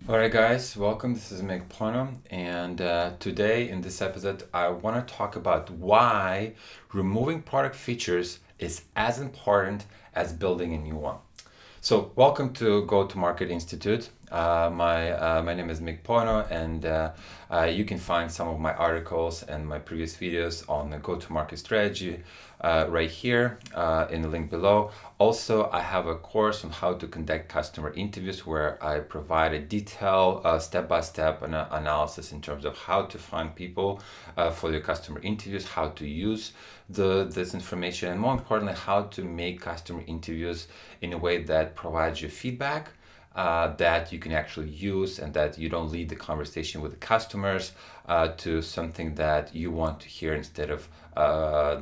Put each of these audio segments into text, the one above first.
Alright guys, welcome. This is Meg Pono, and today in this episode I want to talk about why removing product features is as important as building a new one. So welcome to Go to Market Institute. My name is Mig Pono, and you can find some of my articles and my previous videos on the go-to-market strategy right here in the link below. Also, I have a course on how to conduct customer interviews where I provide a detailed step-by-step analysis in terms of how to find people for your customer interviews, how to use this information, and more importantly, how to make customer interviews in a way that provides you feedback that you can actually use, and that you don't lead the conversation with the customers to something that you want to hear instead of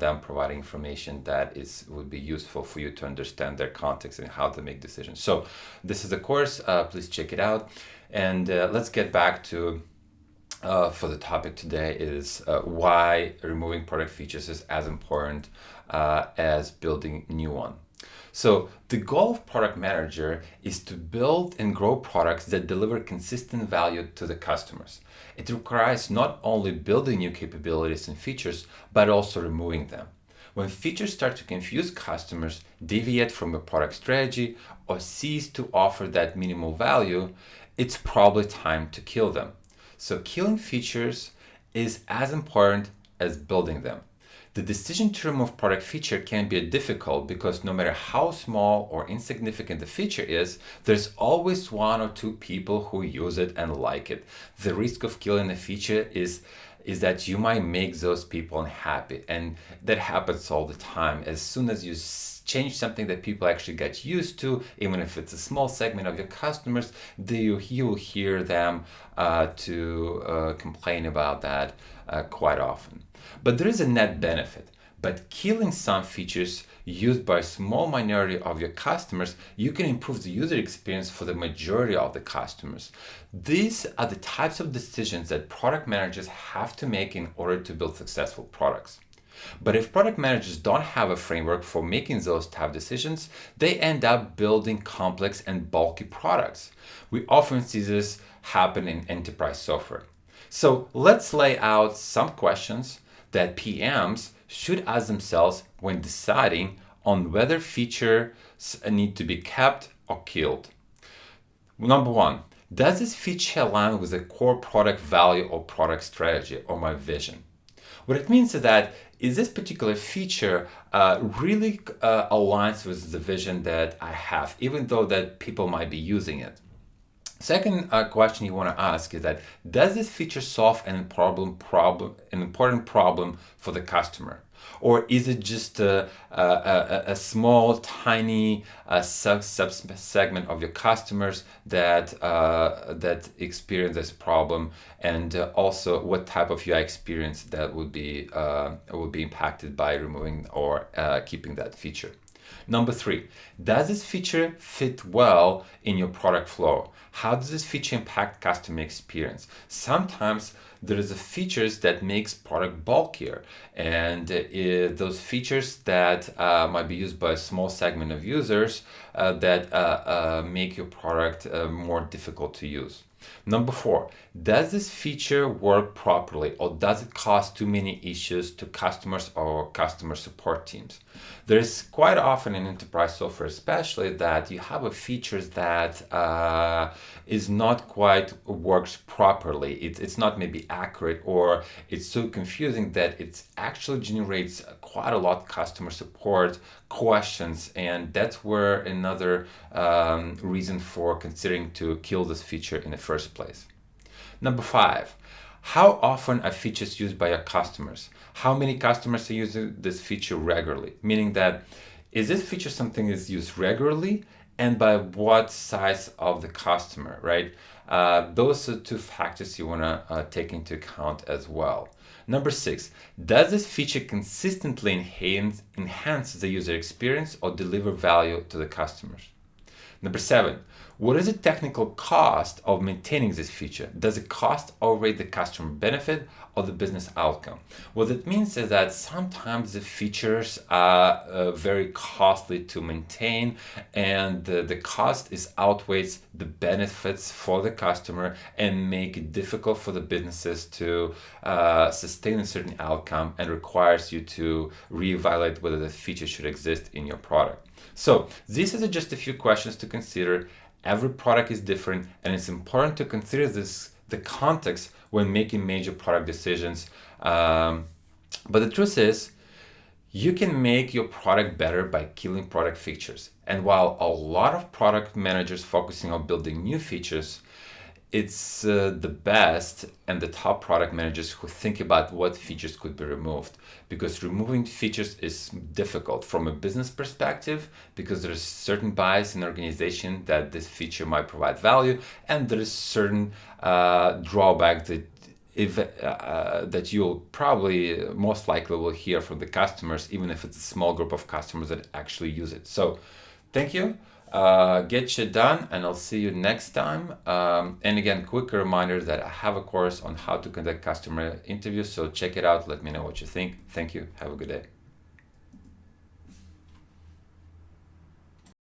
them providing information that would be useful for you to understand their context and how to make decisions. So this is the course. Please check it out. And let's get back to for the topic today is why removing product features is as important as building new one. So the goal of product manager is to build and grow products that deliver consistent value to the customers. It requires not only building new capabilities and features, but also removing them. When features start to confuse customers, deviate from a product strategy, or cease to offer that minimal value, it's probably time to kill them. So killing features is as important as building them. The decision to remove product feature can be difficult because no matter how small or insignificant the feature is, there's always one or two people who use it and like it. The risk of killing a feature is that you might make those people unhappy, and that happens all the time. As soon as you change something that people actually get used to, even if it's a small segment of your customers, you will hear them to complain about that quite often. But there is a net benefit. By killing some features used by a small minority of your customers, you can improve the user experience for the majority of the customers. These are the types of decisions that product managers have to make in order to build successful products. But if product managers don't have a framework for making those tough decisions, they end up building complex and bulky products. We often see this happen in enterprise software. So let's lay out some questions that PMs should ask themselves when deciding on whether features need to be kept or killed. Number one, does this feature align with the core product value or product strategy or my vision? What it means is that is this particular feature really aligns with the vision that I have, even though that people might be using it. Second question you want to ask is that does this feature solve an important problem for the customer? Or is it just a small, tiny segment of your customers that experience this problem? And also, what type of UI experience that would be impacted by removing or keeping that feature? Number three, does this feature fit well in your product flow? How does this feature impact customer experience? Sometimes there is a features that makes product bulkier, and those features that might be used by a small segment of users that make your product more difficult to use. Number four, does this feature work properly, or does it cause too many issues to customers or customer support teams? There's quite often in enterprise software especially that you have a features that is not quite works properly. It's not maybe accurate, or it's so confusing that it actually generates quite a lot of customer support questions, and that's where another reason for considering to kill this feature in the first place. Number five, how often are features used by your customers? How many customers are using this feature regularly? Meaning that, is this feature something that's used regularly, and by what size of the customer, right? Those are two factors you want to take into account as well. Number six, does this feature consistently enhance the user experience or deliver value to the customers? Number seven, what is the technical cost of maintaining this feature? Does it cost outweigh the customer benefit or the business outcome? What it means is that sometimes the features are very costly to maintain, and the cost is outweighs the benefits for the customer and make it difficult for the businesses to sustain a certain outcome, and requires you to reevaluate whether the feature should exist in your product. So these are just a few questions to consider. Every product is different, and it's important to consider the context when making major product decisions. But the truth is, you can make your product better by killing product features. And while a lot of product managers focusing on building new features, it's the best and the top product managers who think about what features could be removed, because removing features is difficult from a business perspective, because there's certain bias in the organization that this feature might provide value, and there is certain drawback that that you'll probably most likely will hear from the customers, even if it's a small group of customers that actually use it. So thank you. Get shit done, and I'll see you next time. And again, quick reminder that I have a course on how to conduct customer interviews, so check it out. Let me know what you think. Thank you. Have a good day.